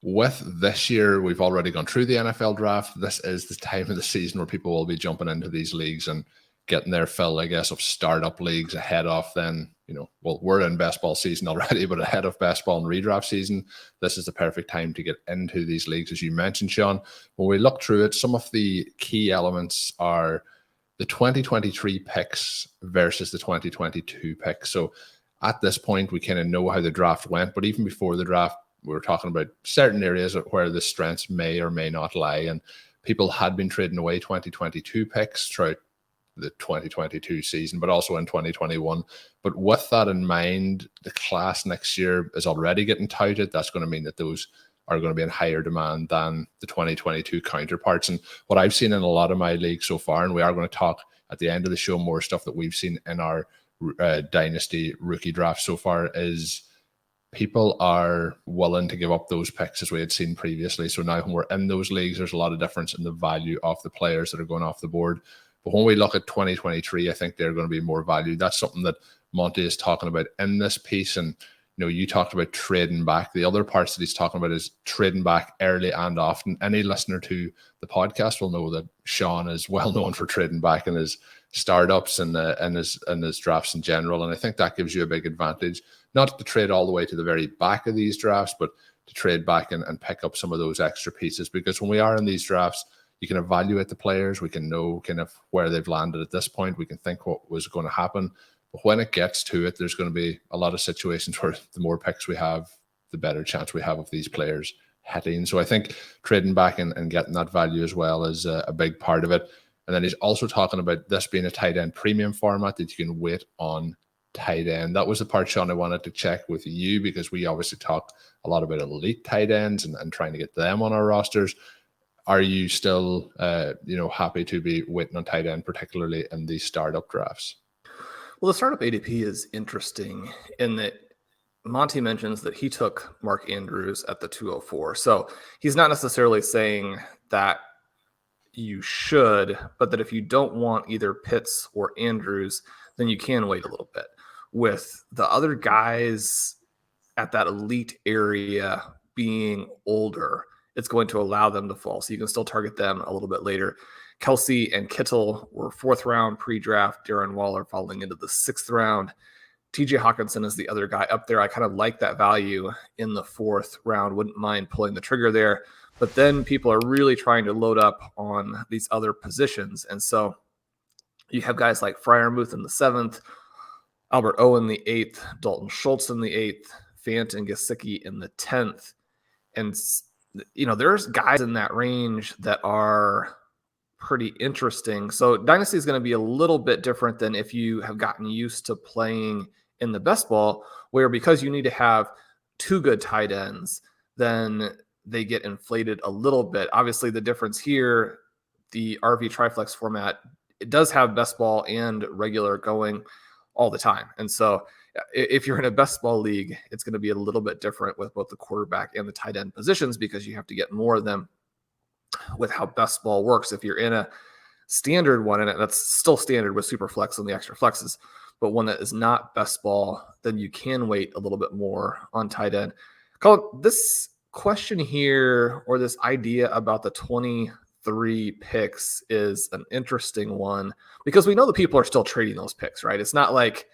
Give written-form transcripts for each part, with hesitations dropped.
with this year, we've already gone through the NFL draft. This is the time of the season where people will be jumping into these leagues and getting their fill, I guess, of startup leagues ahead of then, well, we're in best ball season already, but ahead of best ball and redraft season, this is the perfect time to get into these leagues, as you mentioned, Shawn. When we look through it, some of the key elements are the 2023 picks versus the 2022 picks. So at this point, we kind of know how the draft went, but even before the draft, we were talking about certain areas where the strengths may or may not lie, and people had been trading away 2022 picks throughout the 2022 season, but also in 2021. But with that in mind, the class next year is already getting touted. That's going to mean that those are going to be in higher demand than the 2022 counterparts. And what I've seen in a lot of my leagues so far, and we are going to talk at the end of the show more stuff that we've seen in our Dynasty rookie draft so far, is people are willing to give up those picks as we had seen previously. So now when we're in those leagues, there's a lot of difference in the value of the players that are going off the board. But when we look at 2023, I think they're going to be more valued. That's something that Monty is talking about in this piece. And, you talked about trading back. The other parts that he's talking about is trading back early and often. Any listener to the podcast will know that Shawn is well known for trading back in his startups and his drafts in general. And I think that gives you a big advantage, not to trade all the way to the very back of these drafts, but to trade back and pick up some of those extra pieces. Because when we are in these drafts, you can evaluate the players. We can know kind of where they've landed at this point. We can think what was going to happen. But when it gets to it, there's going to be a lot of situations where the more picks we have, the better chance we have of these players hitting. So I think trading back and getting that value as well is a big part of it. And then he's also talking about this being a tight end premium format that you can wait on tight end. That was the part, Shawn, I wanted to check with you, because we obviously talk a lot about elite tight ends and trying to get them on our rosters. Are you still, happy to be waiting on tight end, particularly in these startup drafts? Well, the startup ADP is interesting in that Monty mentions that he took Mark Andrews at the 204. So he's not necessarily saying that you should, but that if you don't want either Pitts or Andrews, then you can wait a little bit. With the other guys at that elite area being older, it's going to allow them to fall. So you can still target them a little bit later. Kelsey and Kittle were 4th round pre-draft. Darren Waller falling into the 6th round. TJ Hawkinson is the other guy up there. I kind of like that value in the 4th round. Wouldn't mind pulling the trigger there. But then people are really trying to load up on these other positions. And so you have guys like Freiermuth in the 7th, Albert O in the 8th, Dalton Schultz in the 8th, Fant and Gesicki in the 10th. And there's guys in that range that are pretty interesting. So Dynasty is going to be a little bit different than if you have gotten used to playing in the best ball, where because you need to have 2 good tight ends, then they get inflated a little bit. Obviously, the difference here, the RV Triflex format, it does have best ball and regular going all the time. And so if you're in a best ball league, it's going to be a little bit different with both the quarterback and the tight end positions, because you have to get more of them with how best ball works. If you're in a standard one, and that's still standard with super flex and the extra flexes, but one that is not best ball, then you can wait a little bit more on tight end. Colm, this question here, or this idea about the 23 picks, is an interesting one, because we know that people are still trading those picks, right? It's not like,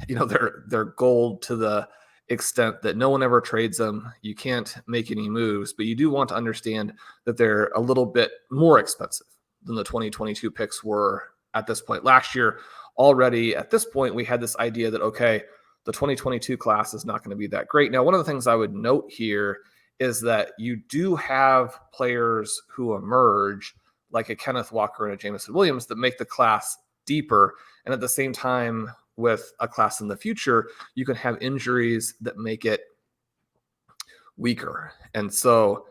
they're gold to the extent that no one ever trades them. You can't make any moves, but you do want to understand that they're a little bit more expensive than the 2022 picks were at this point. Last year, already at this point, we had this idea that, okay, the 2022 class is not going to be that great. Now, one of the things I would note here is that you do have players who emerge, like a Kenneth Walker and a Jameson Williams, that make the class deeper. And at the same time, with a class in the future, you can have injuries that make it weaker. And so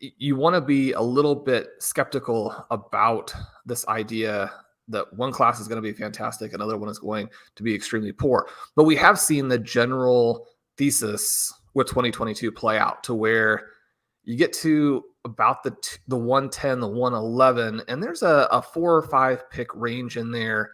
you want to be a little bit skeptical about this idea that one class is going to be fantastic, another one is going to be extremely poor. But we have seen the general thesis with 2022 play out, to where you get to about the 110, the 111, and there's a 4 or 5 pick range in there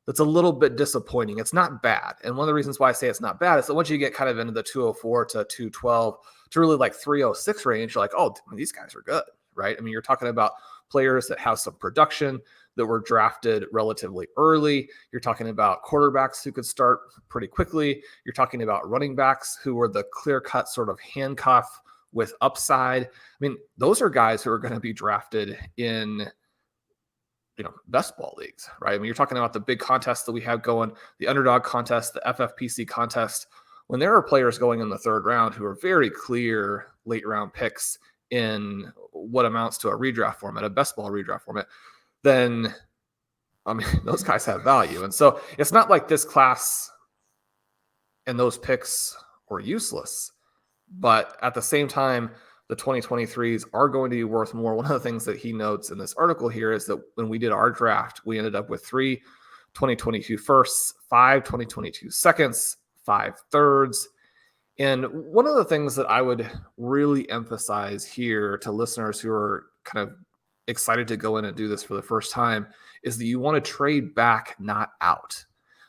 that's a little bit disappointing. It's not bad. And one of the reasons why I say it's not bad is that once you get kind of into the 204 to 212, to really like 306 range, you're like, oh, these guys are good, right? I mean, you're talking about players that have some production, that were drafted relatively early. You're talking about quarterbacks who could start pretty quickly. You're talking about running backs who were the clear-cut sort of handcuff with upside. I mean, those are guys who are going to be drafted in, best ball leagues, right? I mean, you're talking about the big contests that we have going, the underdog contest, the FFPC contest. When there are players going in the third round who are very clear late round picks in what amounts to a redraft format, a best ball redraft format, then, I mean, those guys have value. And so it's not like this class and those picks were useless, but at the same time, the 2023s are going to be worth more. One of the things that he notes in this article here is that when we did our draft, we ended up with 3 2022 firsts, 5 2022 seconds, 5 thirds. And one of the things that I would really emphasize here to listeners who are kind of excited to go in and do this for the first time is that you want to trade back, not out.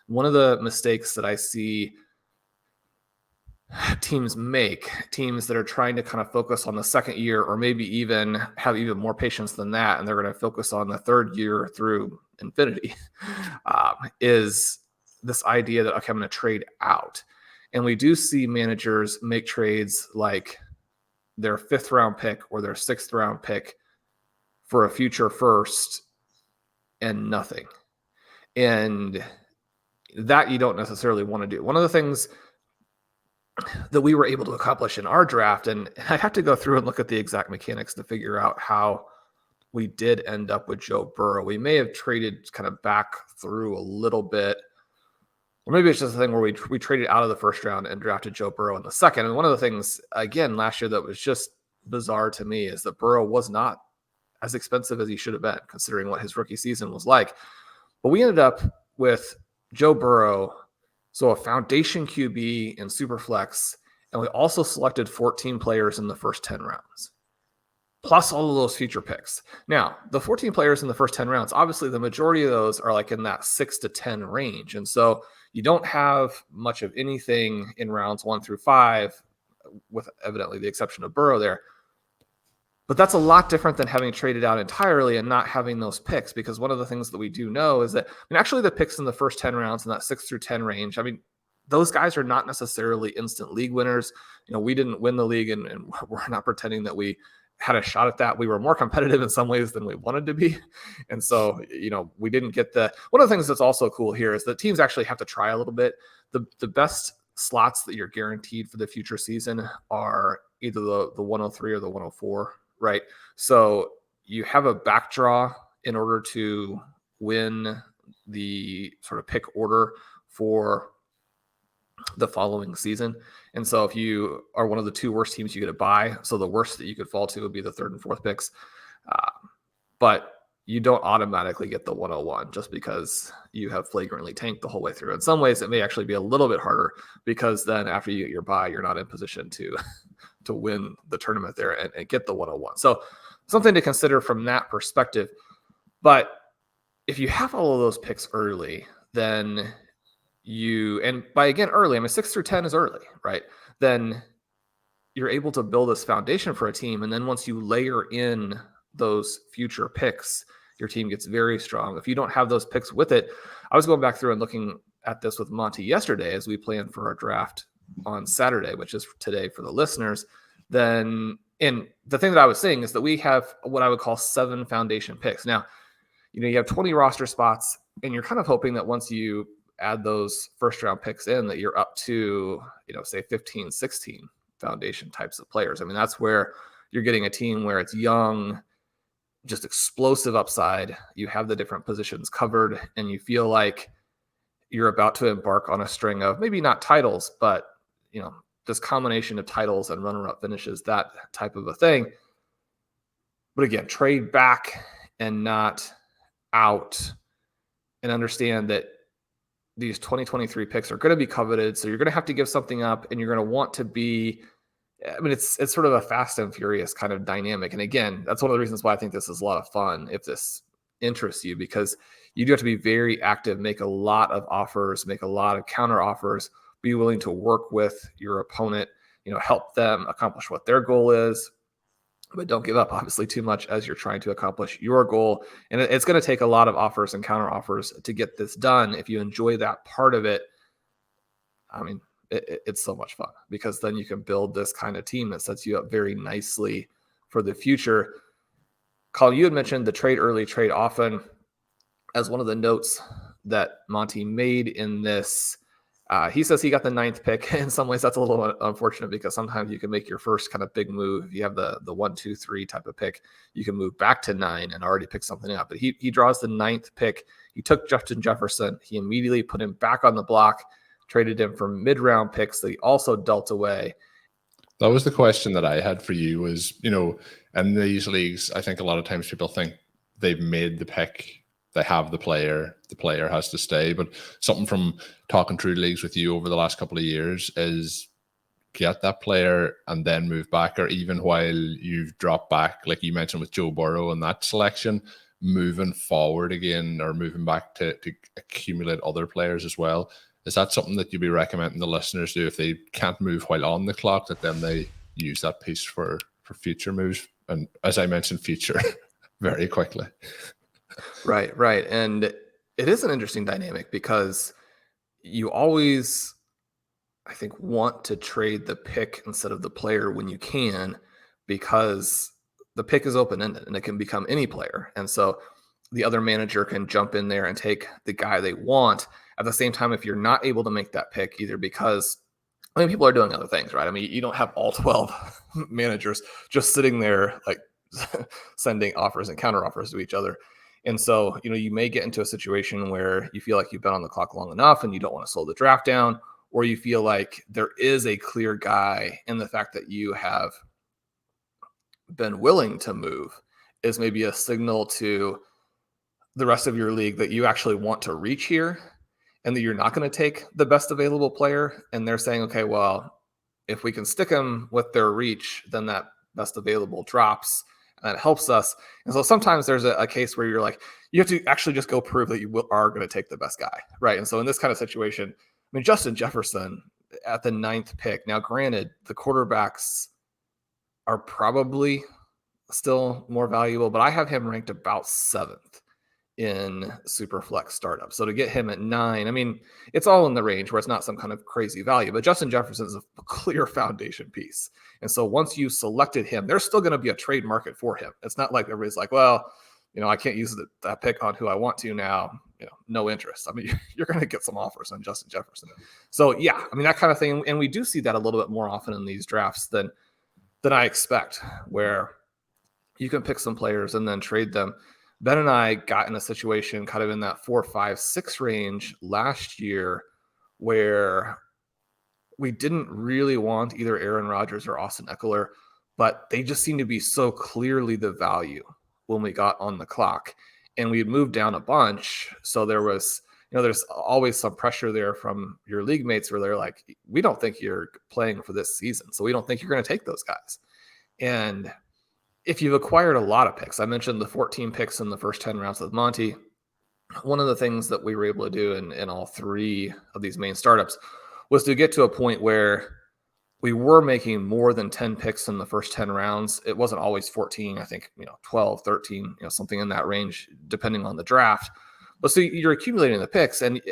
One of the mistakes that I see teams make, teams that are trying to kind of focus on the second year or maybe even have even more patience than that, and they're going to focus on the third year through infinity, is this idea that, okay, I'm going to trade out. And we do see managers make trades like their 5th round pick or their 6th round pick for a future first and nothing. And that you don't necessarily want to do. One of the things that we were able to accomplish in our draft, and I have to go through and look at the exact mechanics to figure out how we did end up with Joe Burrow. We may have traded kind of back through a little bit, or maybe it's just a thing where we traded out of the first round and drafted Joe Burrow in the second. And one of the things, again, last year that was just bizarre to me is that Burrow was not as expensive as he should have been, considering what his rookie season was like. But we ended up with Joe Burrow, so a foundation QB in Superflex, and we also selected 14 players in the first 10 rounds, plus all of those future picks. Now, the 14 players in the first 10 rounds, obviously the majority of those are like in that 6 to 10 range. And so you don't have much of anything in rounds 1 through 5, with evidently the exception of Burrow there. But that's a lot different than having traded out entirely and not having those picks, because one of the things that we do know is that, actually the picks in the first 10 rounds in that 6 through 10 range, those guys are not necessarily instant league winners. We didn't win the league, and we're not pretending that we had a shot at that. We were more competitive in some ways than we wanted to be. And so, we didn't get one of the things that's also cool here is that teams actually have to try a little bit. The best slots that you're guaranteed for the future season are either the 103 or the 104. Right. So you have a backdraw in order to win the sort of pick order for the following season. And so if you are one of the 2 worst teams, you get a bye. So the worst that you could fall to would be the 3rd and 4th picks. But you don't automatically get the 101 just because you have flagrantly tanked the whole way through. In some ways, it may actually be a little bit harder, because then after you get your bye, you're not in position to win the tournament there and get the 101. So something to consider from that perspective. But if you have all of those picks early, then and by again early, 6 through 10 is early, right? Then you're able to build this foundation for a team. And then once you layer in those future picks, your team gets very strong. If you don't have those picks with it, I was going back through and looking at this with Monty yesterday as we planned for our draft on Saturday, which is today for the listeners. And the thing that I was saying is that we have what I would call 7 foundation picks. Now, you have 20 roster spots, and you're kind of hoping that once you add those first round picks in, that you're up to, say 15, 16 foundation types of players. That's where you're getting a team where it's young, just explosive upside. You have the different positions covered, and you feel like you're about to embark on a string of maybe not titles, but, this combination of titles and runner-up finishes, that type of a thing. But again, trade back and not out, and understand that these 2023 picks are going to be coveted. So you're going to have to give something up, and you're going to want to be, it's sort of a fast and furious kind of dynamic. And again, that's one of the reasons why I think this is a lot of fun, if this interests you, because you do have to be very active, make a lot of offers, make a lot of counter offers, be willing to work with your opponent, help them accomplish what their goal is, but don't give up obviously too much as you're trying to accomplish your goal. And it's going to take a lot of offers and counter offers to get this done. If you enjoy that part of it, I mean, it's so much fun, because then you can build this kind of team that sets you up very nicely for the future. Colm, you had mentioned the trade early, trade often as one of the notes that Monty made in this. He says he got the 9th pick. In some ways, that's a little unfortunate, because sometimes you can make your first kind of big move. If you have the 1, 2, 3 type of pick, you can move back to 9 and already pick something up. But he draws the 9th pick. He took Justin Jefferson. He immediately put him back on the block, traded him for mid-round picks that he also dealt away. That was the question that I had for you was, in these leagues, I think a lot of times people think they've made the pick, they have the player has to stay. But something from talking through leagues with you over the last couple of years is get that player and then move back, or even while you've dropped back, like you mentioned with Joe Burrow and that selection, moving forward again or moving back to accumulate other players as well. Is that something that you'd be recommending the listeners do if they can't move while on the clock, that then they use that piece for future moves? And as I mentioned, future very quickly. Right. And it is an interesting dynamic, because you always, I think, want to trade the pick instead of the player when you can, because the pick is open-ended and it can become any player. And so the other manager can jump in there and take the guy they want. At the same time, if you're not able to make that pick, either because, people are doing other things, right? You don't have all 12 managers just sitting there like sending offers and counter offers to each other. And so, you may get into a situation where you feel like you've been on the clock long enough and you don't want to slow the draft down, or you feel like there is a clear guy, and the fact that you have been willing to move is maybe a signal to the rest of your league that you actually want to reach here, and that you're not going to take the best available player. And they're saying, okay, well, if we can stick them with their reach, then that best available drops. And that helps us. And so sometimes there's a case where you're like, you have to actually just go prove that you are going to take the best guy, right? And so in this kind of situation, Justin Jefferson at the 9th pick. Now, granted, the quarterbacks are probably still more valuable, but I have him ranked about 7th in Superflex startup. So to get him at 9, it's all in the range where it's not some kind of crazy value, but Justin Jefferson is a clear foundation piece. And so once you selected him, there's still going to be a trade market for him. It's not like everybody's like, well, I can't use that pick on who I want to now, no interest. You're going to get some offers on Justin Jefferson. So yeah, that kind of thing. And we do see that a little bit more often in these drafts than I expect, where you can pick some players and then trade them. Ben and I got in a situation kind of in that 4, 5, 6 range last year, where we didn't really want either Aaron Rodgers or Austin Eckler, but they just seemed to be so clearly the value when we got on the clock. And we had moved down a bunch. So there was, there's always some pressure there from your league mates where they're like, we don't think you're playing for this season, so we don't think you're going to take those guys. And if you've acquired a lot of picks, I mentioned the 14 picks in the first 10 rounds with Monty. One of the things that we were able to do in all 3 of these main startups was to get to a point where we were making more than 10 picks in the first 10 rounds. It wasn't always 14, I think, 12, 13, something in that range, depending on the draft. But so you're accumulating the picks. And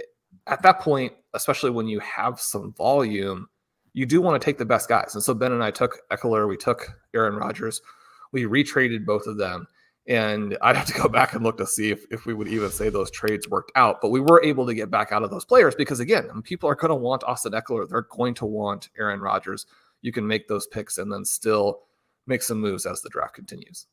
at that point, especially when you have some volume, you do want to take the best guys. And so Ben and I took Eckler, we took Aaron Rodgers. We retraded both of them, and I'd have to go back and look to see if we would even say those trades worked out. But we were able to get back out of those players because, again, people are going to want Austin Eckler. They're going to want Aaron Rodgers. You can make those picks and then still make some moves as the draft continues.